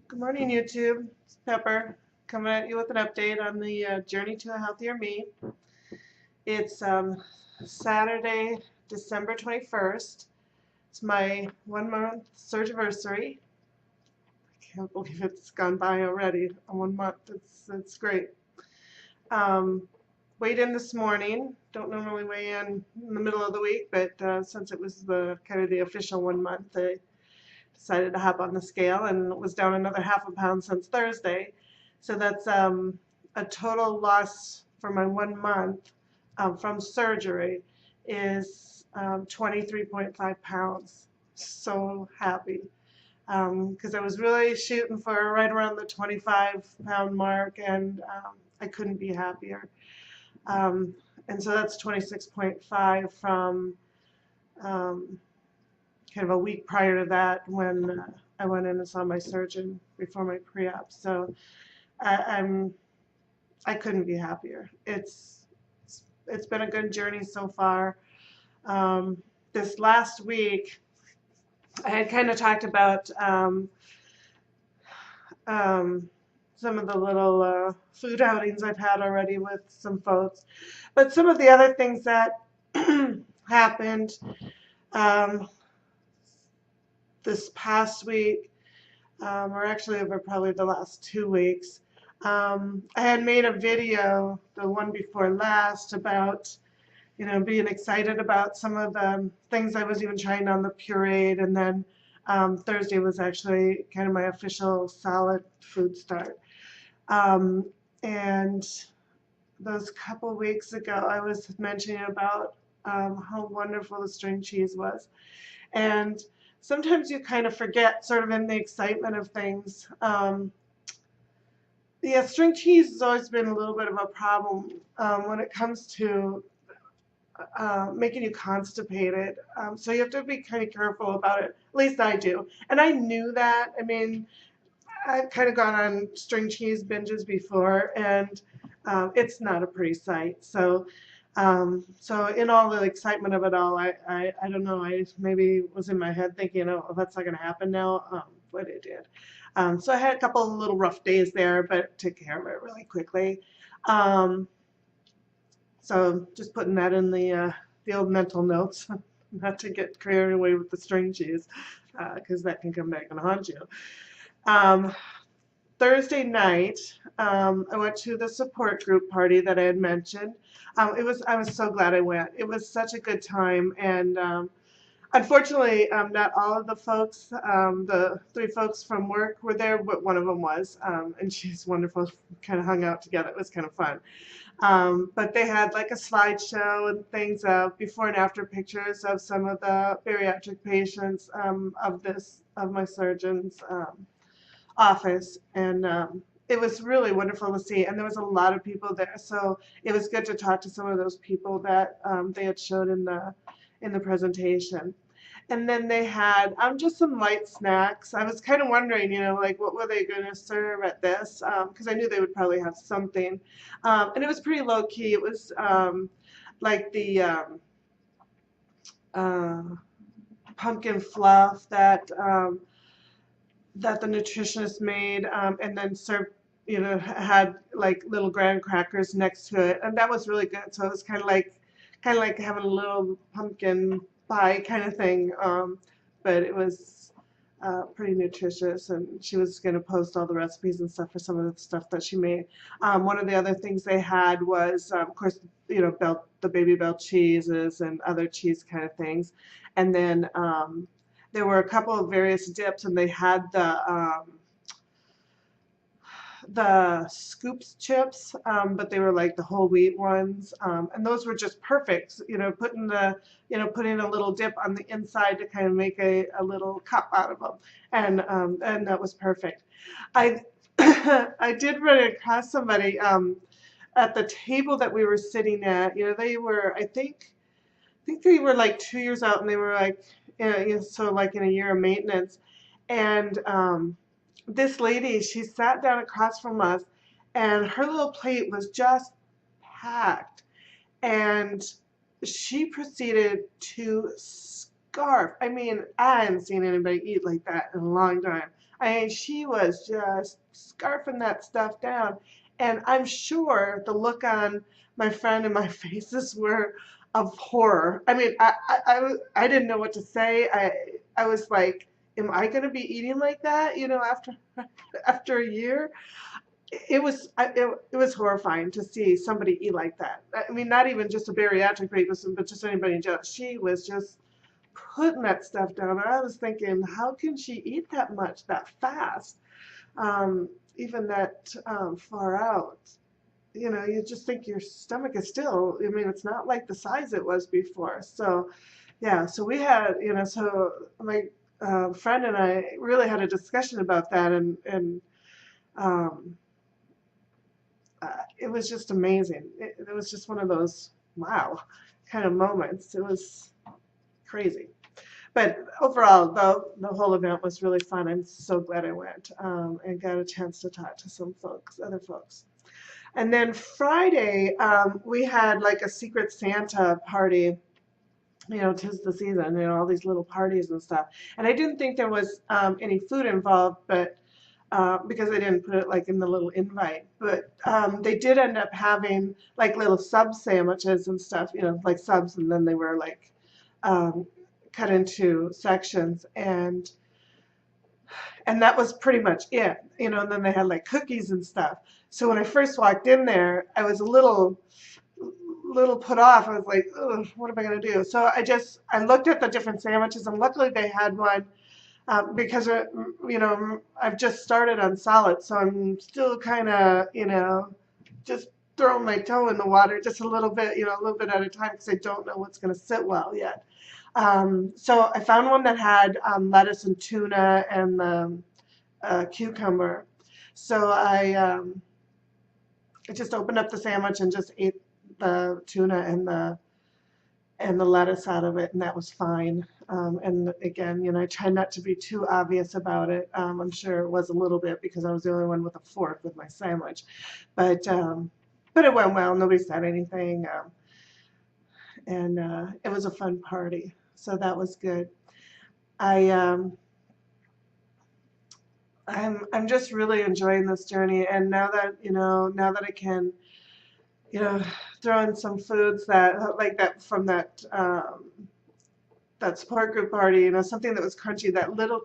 Good morning, YouTube. It's Pepper coming at you with an update on the journey to a healthier me. It's Saturday, December 21st. It's my 1 month surgiversary. I can't believe it's gone by already. A 1 month. It's great. Weighed in this morning. Don't normally weigh in the middle of the week, but since it was the kind of the official 1 month, I decided to hop on the scale and was down another half a pound since Thursday. So that's a total loss for my 1 month from surgery is 23.5 pounds. So happy because I was really shooting for right around the 25-pound mark, and I couldn't be happier. And so that's 26.5 from kind of a week prior to that when I went in and saw my surgeon before my pre-op. So I couldn't be happier. It's been a good journey so far. This last week, I had kind of talked about some of the little food outings I've had already with some folks, but some of the other things that happened this past week, or actually over probably the last 2 weeks. I had made a video, the one before last, about being excited about some of the things I was even trying on the pureed, and then Thursday was actually kind of my official solid food start. And those couple weeks ago, I was mentioning about how wonderful the string cheese was, and sometimes you kind of forget, sort of in the excitement of things. Yeah, string cheese has always been a little bit of a problem when it comes to making you constipated. So you have to be kind of careful about it. At least I do. And I knew that. I mean, I've kind of gone on string cheese binges before, and it's not a pretty sight. So in all the excitement of it all, I don't know, I maybe was in my head thinking, oh, that's not going to happen now, but it did. So I had a couple of little rough days there, but took care of it really quickly. So just putting that in the old mental notes, not to get carried away with the string cheese, because that can come back and haunt you. Thursday night, I went to the support group party that I had mentioned. I was so glad I went. It was such a good time, and unfortunately, not all of the folks, the 3 folks from work were there, but one of them was, and she's wonderful. Kind of hung out together. It was kind of fun. But they had like a slideshow and things of before and after pictures of some of the bariatric patients of my surgeon's office, and it was really wonderful to see, and there was a lot of people there, so it was good to talk to some of those people that they had showed in the presentation. And then they had just some light snacks. I was kind of wondering, like what were they going to serve at this, because I knew they would probably have something, and it was pretty low key. It was like the pumpkin fluff that the nutritionist made, and then served, had like little graham crackers next to it, and that was really good. So it was kind of like having a little pumpkin pie kind of thing, but it was pretty nutritious, and she was going to post all the recipes and stuff for some of the stuff that she made. One of the other things they had was, of course, the Baby Bell cheeses and other cheese kind of things, and then there were a couple of various dips, and they had the scoops chips, but they were like the whole wheat ones, and those were just perfect. Putting a little dip on the inside to kind of make a little cup out of them, and that was perfect. I I did run across somebody at the table that we were sitting at. They were, I think they were like 2 years out, and they were like, so like in a year of maintenance, and this lady, she sat down across from us, and her little plate was just packed, and she proceeded to scarf. I mean, I hadn't seen anybody eat like that in a long time. I mean, she was just scarfing that stuff down. And I'm sure the look on my friend and my faces were of horror. I mean, I didn't know what to say. I was like, am I going to be eating like that, after after a year? It was horrifying to see somebody eat like that. I mean, not even just a bariatric person, but just anybody in general. She was just putting that stuff down. And I was thinking, how can she eat that much that fast, even that far out? You just think your stomach is still. I mean, it's not like the size it was before. So, yeah. So we had, so my friend and I really had a discussion about that, and um, it was just amazing. It was just one of those wow kind of moments. It was crazy. But overall, the whole event was really fun. I'm so glad I went, and got a chance to talk to some folks, other folks. And then Friday, we had like a Secret Santa party. 'Tis the season, all these little parties and stuff. And I didn't think there was any food involved, but because I didn't put it like in the little invite. But they did end up having like little sub sandwiches and stuff, like subs, and then they were like um, cut into sections, and that was pretty much it, and then they had like cookies and stuff. So when I first walked in there, I was a little put off. I was like, ugh, what am I going to do? So I looked at the different sandwiches, and luckily they had one because I've just started on solid, so I'm still kind of just throwing my toe in the water just a little bit, a little bit at a time, because I don't know what's going to sit well yet. So I found one that had lettuce and tuna and cucumber. So I just opened up the sandwich and just ate the tuna and the lettuce out of it, and that was fine. And again, I try not to be too obvious about it. I'm sure it was a little bit because I was the only one with a fork with my sandwich, but it went well. Nobody said anything, and it was a fun party, so that was good. I I'm just really enjoying this journey, and now that I can throw in some foods that like that from that support group party, something that was crunchy, that little,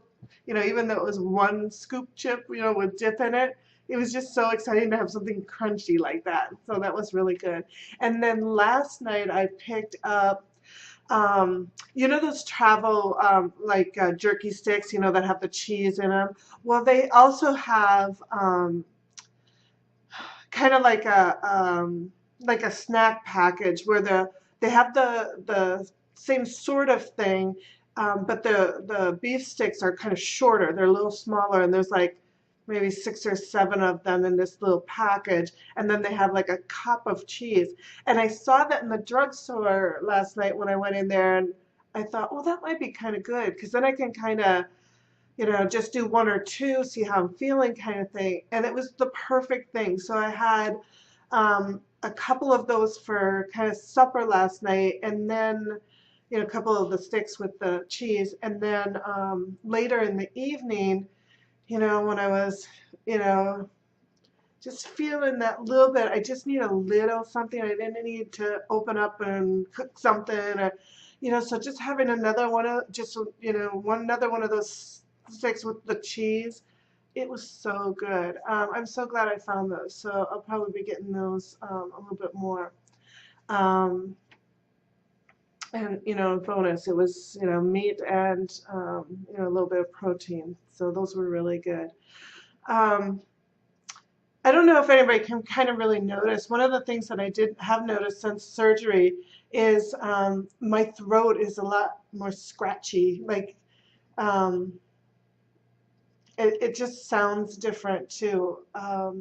even though it was one scoop chip, with dip in it, it was just so exciting to have something crunchy like that. So that was really good. And then last night I picked up, those travel, like jerky sticks, that have the cheese in them. Well, they also have kind of like a snack package where they have the same sort of thing, but the beef sticks are kind of shorter. They're a little smaller, and there's like maybe 6 or 7 of them in this little package, and then they have like a cup of cheese. And I saw that in the drugstore last night when I went in there, and I thought, well, that might be kind of good, because then I can kind of just do 1 or 2, see how I'm feeling, kind of thing. And it was the perfect thing. So I had a couple of those for kind of supper last night, and then a couple of the sticks with the cheese, and then later in the evening, when I was just feeling that little bit, I just need a little something. I didn't need to open up and cook something, or so just having another one of another one of those sticks with the cheese. It was so good. I'm so glad I found those. So I'll probably be getting those a little bit more. And bonus, it was meat and a little bit of protein. So those were really good. I don't know if anybody can kind of really notice. One of the things that I did have noticed since surgery is my throat is a lot more scratchy. Like it just sounds different too. I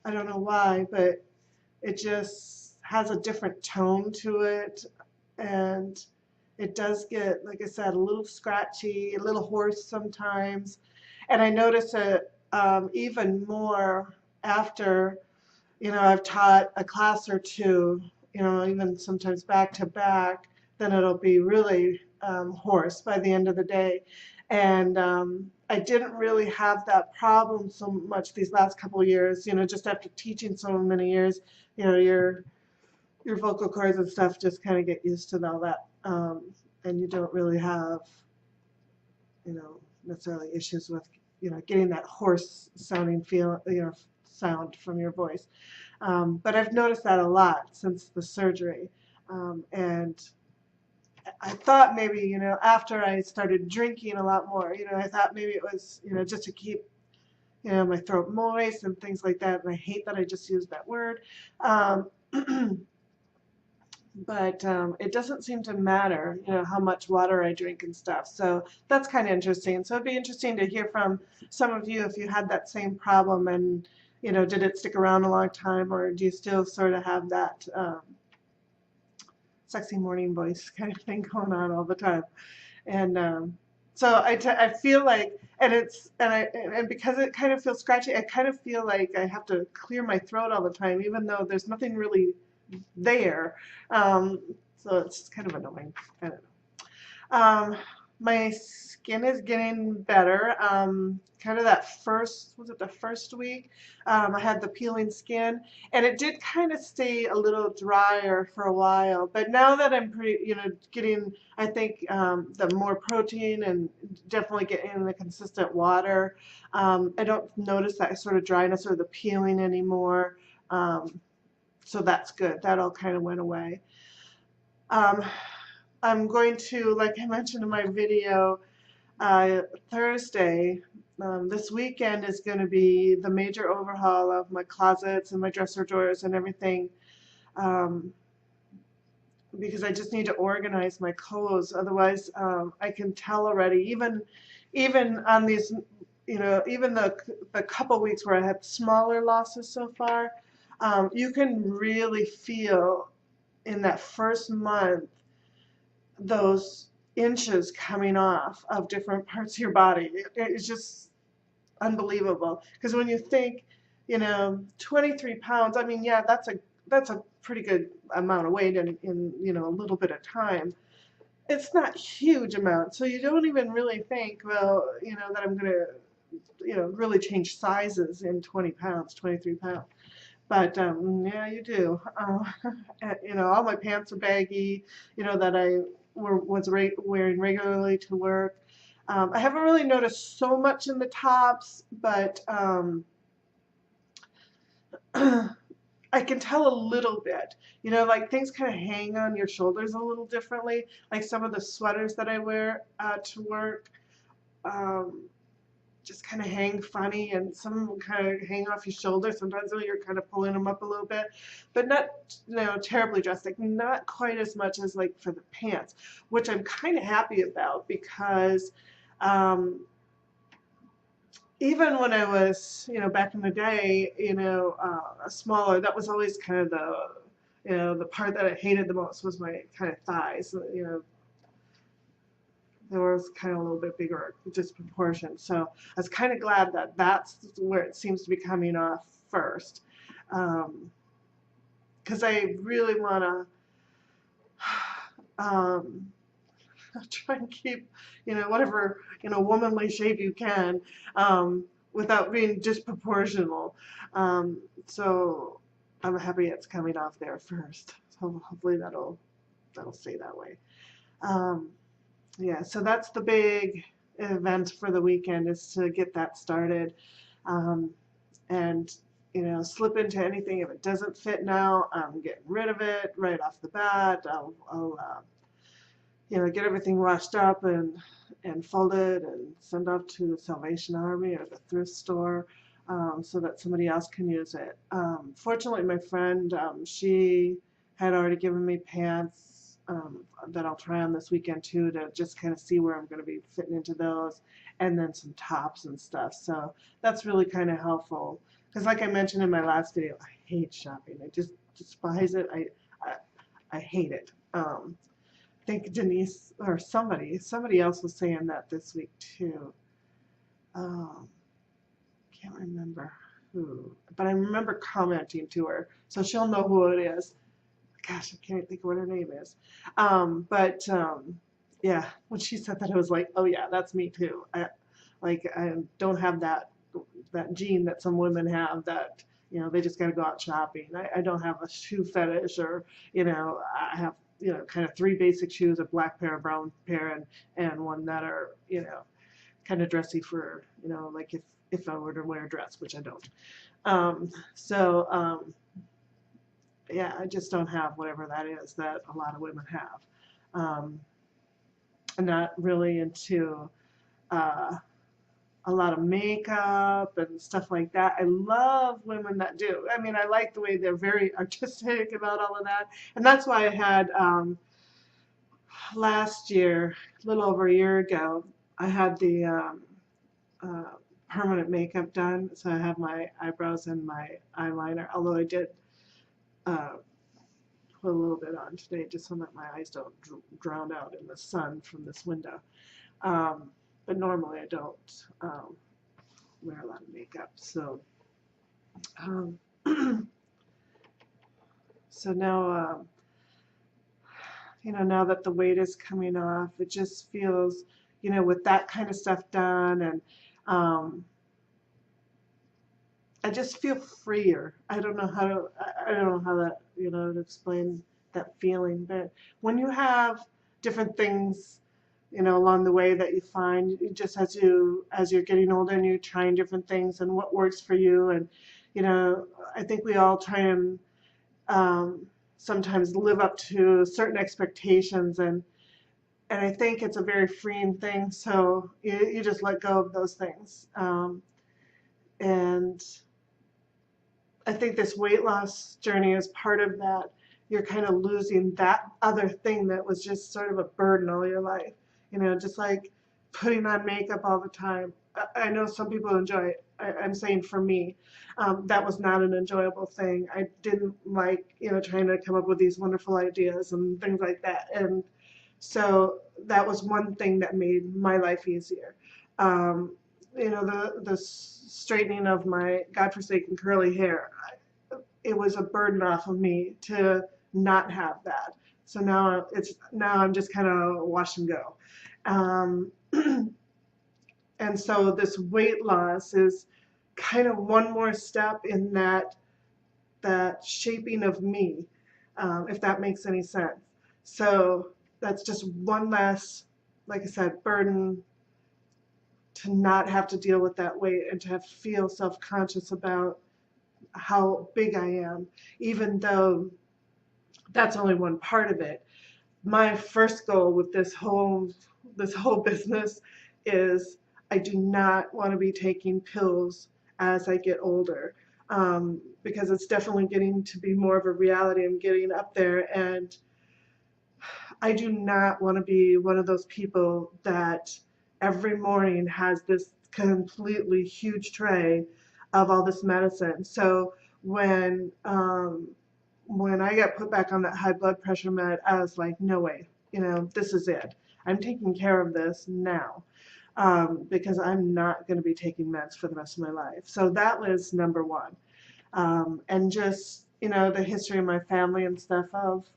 don't know why, but it just has a different tone to it, and it does get, like I said, a little scratchy, a little hoarse sometimes. And I notice it even more after, I've taught a class or two, even sometimes back to back, then it'll be really hoarse by the end of the day. And I didn't really have that problem so much these last couple of years, just after teaching so many years, your vocal cords and stuff just kind of get used to all that. And you don't really have, necessarily issues with, getting that hoarse sounding sound from your voice. But I've noticed that a lot since the surgery. And I thought maybe, after I started drinking a lot more, I thought maybe it was, just to keep, my throat moist and things like that. And I hate that I just used that word. But it doesn't seem to matter, how much water I drink and stuff. So that's kind of interesting. So it'd be interesting to hear from some of you if you had that same problem and, did it stick around a long time, or do you still sort of have that sexy morning voice kind of thing going on all the time? And so I feel like, and because it kind of feels scratchy, I kind of feel like I have to clear my throat all the time, even though there's nothing really there. So it's kind of annoying. I don't know. My skin is getting better. Kind of that first, was it the first week? I had the peeling skin, and it did kind of stay a little drier for a while. But now that I'm getting, I think, the more protein and definitely getting the consistent water, I don't notice that sort of dryness or the peeling anymore. So that's good. That all kind of went away. I'm going to, like I mentioned in my video, Thursday, this weekend is going to be the major overhaul of my closets and my dresser drawers and everything, because I just need to organize my clothes. Otherwise, I can tell already, even on these, even the couple weeks where I had smaller losses so far, you can really feel in that first month those inches coming off of different parts of your body. It's just unbelievable. Because when you think, 23 pounds, I mean, yeah, that's a pretty good amount of weight in a little bit of time. It's not a huge amount, so you don't even really think, well, that I'm going to, really change sizes in 20 pounds, 23 pounds. But yeah, you do. All my pants are baggy, that I was wearing regularly to work. I haven't really noticed so much in the tops, but I can tell a little bit. Like things kind of hang on your shoulders a little differently. Like some of the sweaters that I wear to work. Just kind of hang funny, and some of them kind of hang off your shoulder. Sometimes you're kind of pulling them up a little bit, but not terribly drastic. Not quite as much as like for the pants, which I'm kind of happy about, because even when I was back in the day, smaller, that was always kind of the part that I hated the most was my kind of thighs. They were kind of a little bit bigger, disproportionate. So I was kind of glad that that's where it seems to be coming off first, because I really want to try and keep, whatever, womanly shape you can, without being disproportional. So I'm happy it's coming off there first. So hopefully that'll stay that way. Yeah, so that's the big event for the weekend, is to get that started, and slip into anything. If it doesn't fit now, I'm getting rid of it right off the bat. I'll get everything washed up and folded and send off to the Salvation Army or the thrift store, so that somebody else can use it. Fortunately, my friend, she had already given me pants that I'll try on this weekend too, to just kind of see where I'm going to be fitting into those, and then some tops and stuff. So that's really kind of helpful, because like I mentioned in my last video, I hate shopping. I just despise it. I hate it. I think Denise or somebody else was saying that this week too. Can't remember who, but I remember commenting to her, so she'll know who it is. Gosh, I can't think of what her name is. yeah, when she said that, I was like, oh yeah, that's me too. I don't have that gene that some women have that, they just got to go out shopping. I don't have a shoe fetish, or, I have, kind of three basic shoes, a black pair, a brown pair, and one that are, kind of dressy for, like if I were to wear a dress, which I don't. So, yeah, I just don't have whatever that is that a lot of women have. Um, I'm not really into uh, a lot of makeup and stuff like that. I love women that do. I mean, I like the way they're very artistic about all of that. And that's why I had last year, a little over a year ago, I had the uh, permanent makeup done. So I have my eyebrows and my eyeliner, although I did uh, put a little bit on today just so that my eyes don't drown out in the sun from this window. But normally I don't wear a lot of makeup. So, um, so now, now that the weight is coming off, it just feels, with that kind of stuff done, and I just feel freer. I don't know how that, to explain that feeling, but when you have different things, along the way that you find, just as you're getting older and you're trying different things and what works for you, and, I think we all try and sometimes live up to certain expectations, and I think it's a very freeing thing. So you just let go of those things, and I think this weight loss journey is part of that. You're kind of losing that other thing that was just sort of a burden all your life. Just like putting on makeup all the time. I know some people enjoy it. I'm saying for me, that was not an enjoyable thing. I didn't like, trying to come up with these wonderful ideas and things like that. And so that was one thing that made my life easier. The straightening of my godforsaken curly hair, it was a burden off of me to not have that. So now I'm just kind of wash and go. Um, and so this weight loss is kind of one more step in that shaping of me, if that makes any sense. So that's just one less, like I said, burden to not have to deal with that weight and to feel self-conscious about how big I am, even though that's only one part of it. My first goal with this whole business is I do not want to be taking pills as I get older, because it's definitely getting to be more of a reality. I'm getting up there, and I do not want to be one of those people that every morning has this completely huge tray of all this medicine. So when I got put back on that high blood pressure med, I was like, no way, this is it. I'm taking care of this now, because I'm not going to be taking meds for the rest of my life. So that was number one. And just, the history of my family and stuff of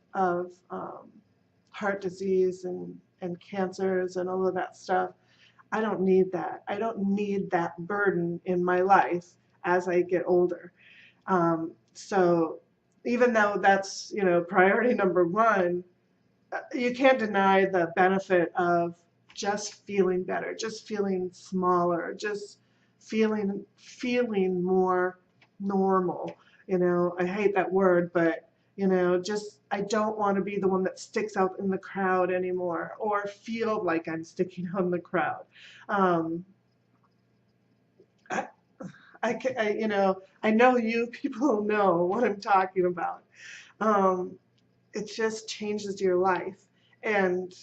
heart disease and cancers and all of that stuff. I don't need that. I don't need that burden in my life as I get older. So even though that's, priority number one, you can't deny the benefit of just feeling better, just feeling smaller, just feeling more normal. I hate that word, but just I don't want to be the one that sticks out in the crowd anymore, or feel like I'm sticking out in the crowd. I know you people know what I'm talking about. It just changes your life, and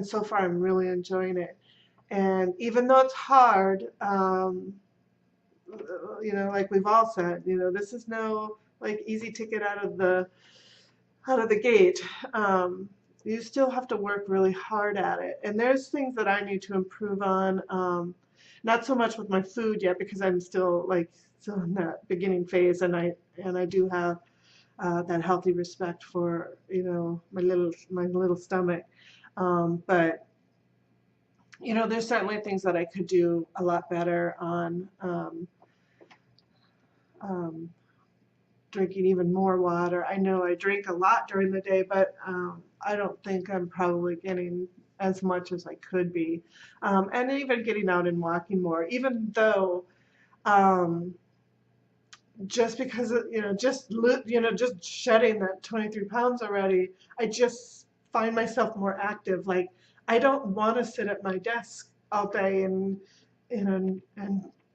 so far I'm really enjoying it. And even though it's hard, like we've all said, this is no like easy ticket out of the gate. You still have to work really hard at it, and there's things that I need to improve on. Not so much with my food yet, because I'm still in that beginning phase, and I do have that healthy respect for my little stomach. But you know, there's certainly things that I could do a lot better on. Um, Drinking even more water. I know I drink a lot during the day, but I don't think I'm probably getting as much as I could be. And even getting out and walking more, even though um, just because you know, just shedding that 23 pounds already, I just find myself more active. Like I don't want to sit at my desk all day and you know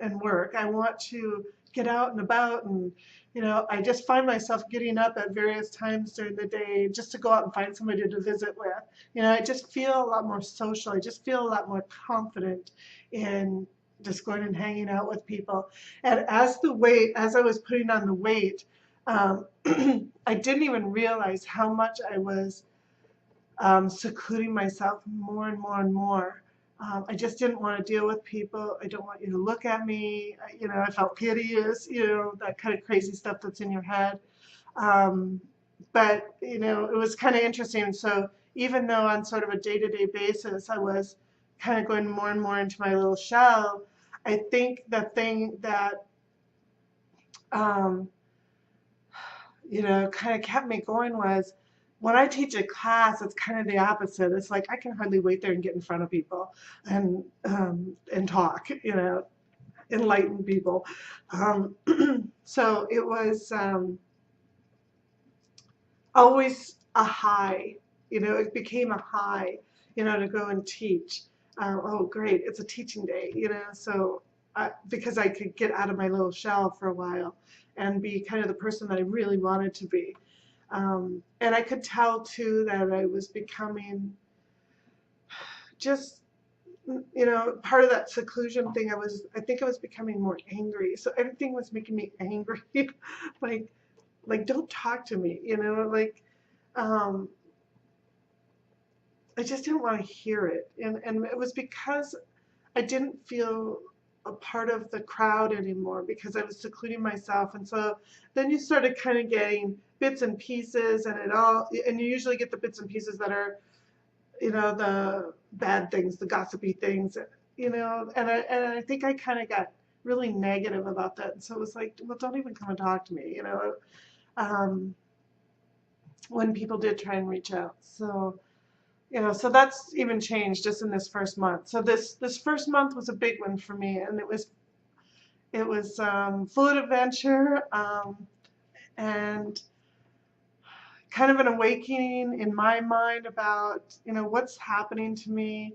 and work. I want to get out and about, and you know, I just find myself getting up at various times during the day just to go out and find somebody to visit with. You know, I just feel a lot more social. I just feel a lot more confident in just going and hanging out with people. And as I was putting on the weight, I didn't even realize how much I was secluding myself more and more and more. I just didn't want to deal with people. I don't want you to look at me. You know, I felt hideous, you know, that kind of crazy stuff that's in your head. Um, but, you know, it was kind of interesting. So even though on sort of a day-to-day basis, I was kind of going more and more into my little shell, I think the thing that, um, you know, kind of kept me going was when I teach a class, it's kind of the opposite. It's like I can hardly wait there and get in front of people and talk, you know, enlighten people. Um, so it was always a high, you know, it became a high, you know, to go and teach. Oh, great, it's a teaching day, you know, so because I could get out of my little shell for a while and be kind of the person that I really wanted to be. And I could tell too that I was becoming just, you know, part of that seclusion thing. I think I was becoming more angry. So everything was making me angry. like, like don't talk to me, you know, like, I just didn't want to hear it. And it was because I didn't feel a part of the crowd anymore because I was secluding myself. And so then you started kind of getting bits and pieces and you usually get the bits and pieces that are, you know, the bad things, the gossipy things, you know, and I think I kind of got really negative about that. And so it was like, well, don't even come and talk to me, you know, when people did try and reach out. So, you know, so that's even changed just in this first month. So this first month was a big one for me, and it was full of adventure and kind of an awakening in my mind about, you know, what's happening to me.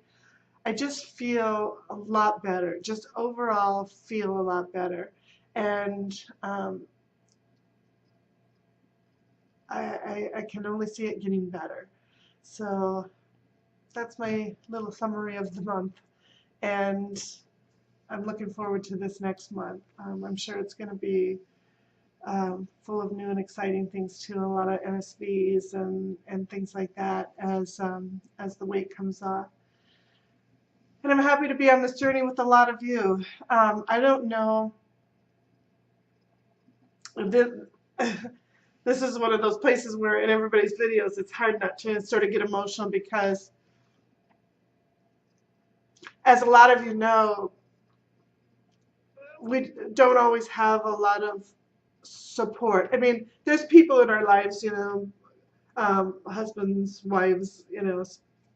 I just feel a lot better, just overall feel a lot better. And I can only see it getting better. So that's my little summary of the month. And I'm looking forward to this next month. I'm sure it's going to be full of new and exciting things too, a lot of NSVs and things like that as the weight comes off. And I'm happy to be on this journey with a lot of you. I don't know if this is one of those places where in everybody's videos it's hard not to sort of get emotional because, as a lot of you know, we don't always have a lot of support. I mean, there's people in our lives, you know, husbands, wives, you know,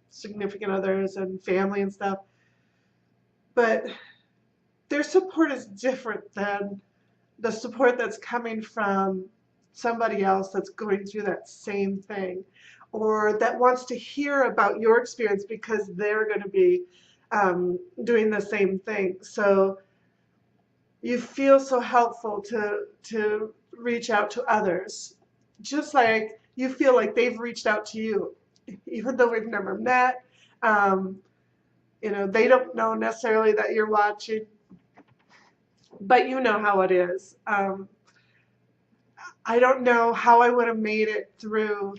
significant others and family and stuff, but their support is different than the support that's coming from somebody else that's going through that same thing or that wants to hear about your experience because they're going to be doing the same thing. So you feel so helpful to reach out to others, just like you feel like they've reached out to you, even though we've never met. You know, they don't know necessarily that you're watching, but you know how it is. I don't know how I would have made it through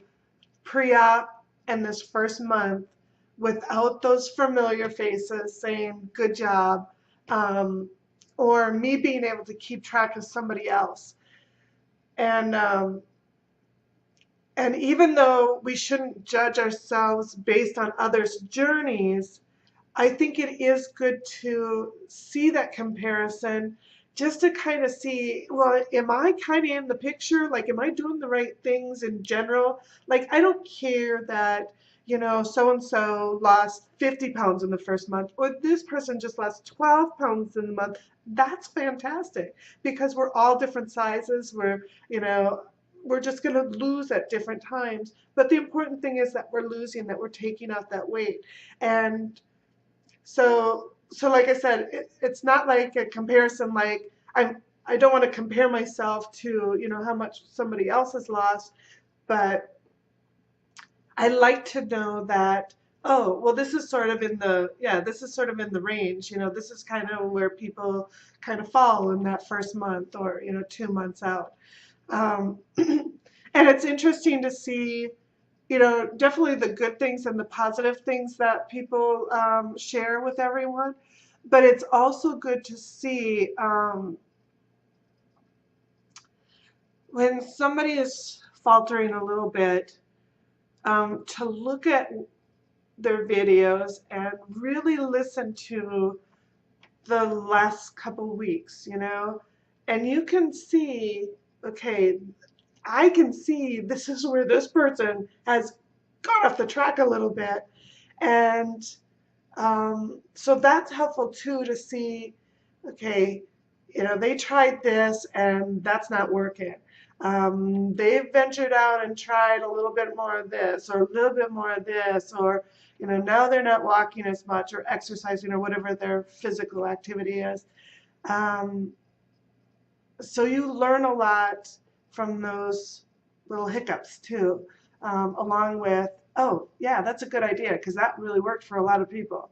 pre-op and this first month without those familiar faces saying good job, or me being able to keep track of somebody else. And And even though we shouldn't judge ourselves based on others' journeys, I think it is good to see that comparison just to kind of see, well, am I kind of in the picture? Like, am I doing the right things in general? Like, I don't care that, so and so lost 50 pounds in the first month, or this person just lost 12 pounds in the month. That's fantastic because we're all different sizes. We're just going to lose at different times. But the important thing is that we're losing, that we're taking off that weight. And so like I said, it's not like a comparison. Like I don't want to compare myself to how much somebody else has lost, but I like to know that, oh well, this is sort of in the this is sort of in the range. This is kind of where people kind of fall in that first month or 2 months out. And it's interesting to see, definitely the good things and the positive things that people share with everyone. But it's also good to see when somebody is faltering a little bit, to look at their videos and really listen to the last couple weeks, and you can see, okay, I can see this is where this person has gone off the track a little bit. And so that's helpful too, to see, okay, they tried this and that's not working. They've ventured out and tried a little bit more of this or a little bit more of this, or now they're not walking as much or exercising or whatever their physical activity is. So you learn a lot from those little hiccups too, along with, oh yeah, that's a good idea because that really worked for a lot of people.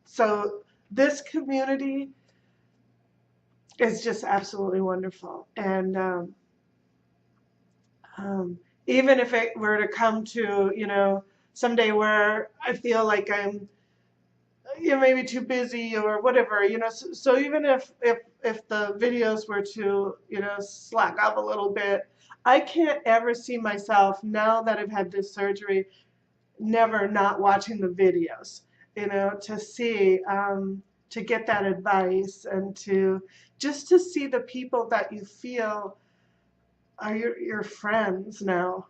So this community is just absolutely wonderful. And even if it were to come to, someday where I feel like I'm maybe too busy or whatever, so even if the videos were to slack up a little bit, I can't ever see myself, now that I've had this surgery, never not watching the videos, to see, to get that advice, and to see the people that you feel are your friends now,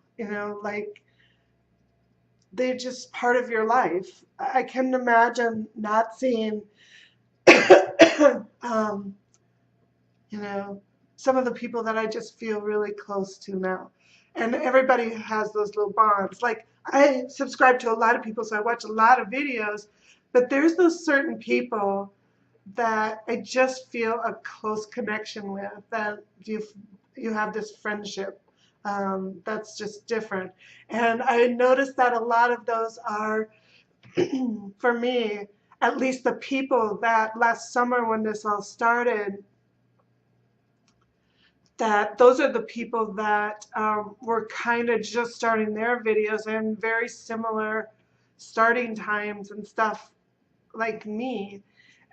like they're just part of your life. I can imagine not seeing, some of the people that I just feel really close to now. And everybody has those little bonds. Like, I subscribe to a lot of people, so I watch a lot of videos, but there's those certain people that I just feel a close connection with, that you have this friendship. That's just different. And I noticed that a lot of those are, for me, at least the people that last summer when this all started, that those are the people that were kind of just starting their videos and very similar starting times and stuff like me.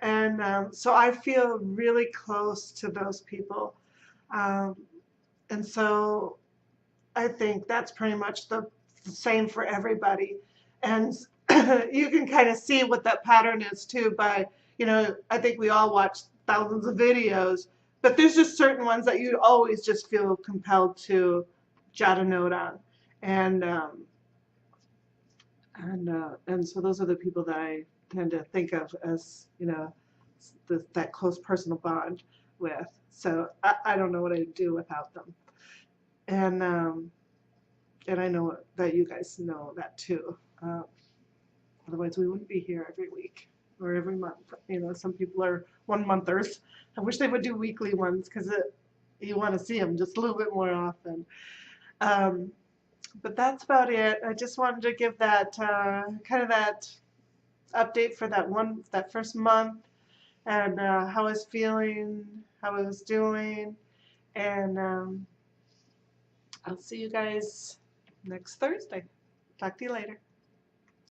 And so I feel really close to those people. And so I think that's pretty much the same for everybody. And you can kind of see what that pattern is too by, I think we all watch thousands of videos, but there's just certain ones that you always just feel compelled to jot a note on. And so those are the people that I tend to think of as, that close personal bond with. So I don't know what I'd do without them. And I know that you guys know that too. Otherwise, we wouldn't be here every week or every month. Some people are 1 monthers. I wish they would do weekly ones because you want to see them just a little bit more often. But that's about it. I just wanted to give that kind of that update for that first month, and how I was feeling, how I was doing, and I'll see you guys next Thursday. Talk to you later.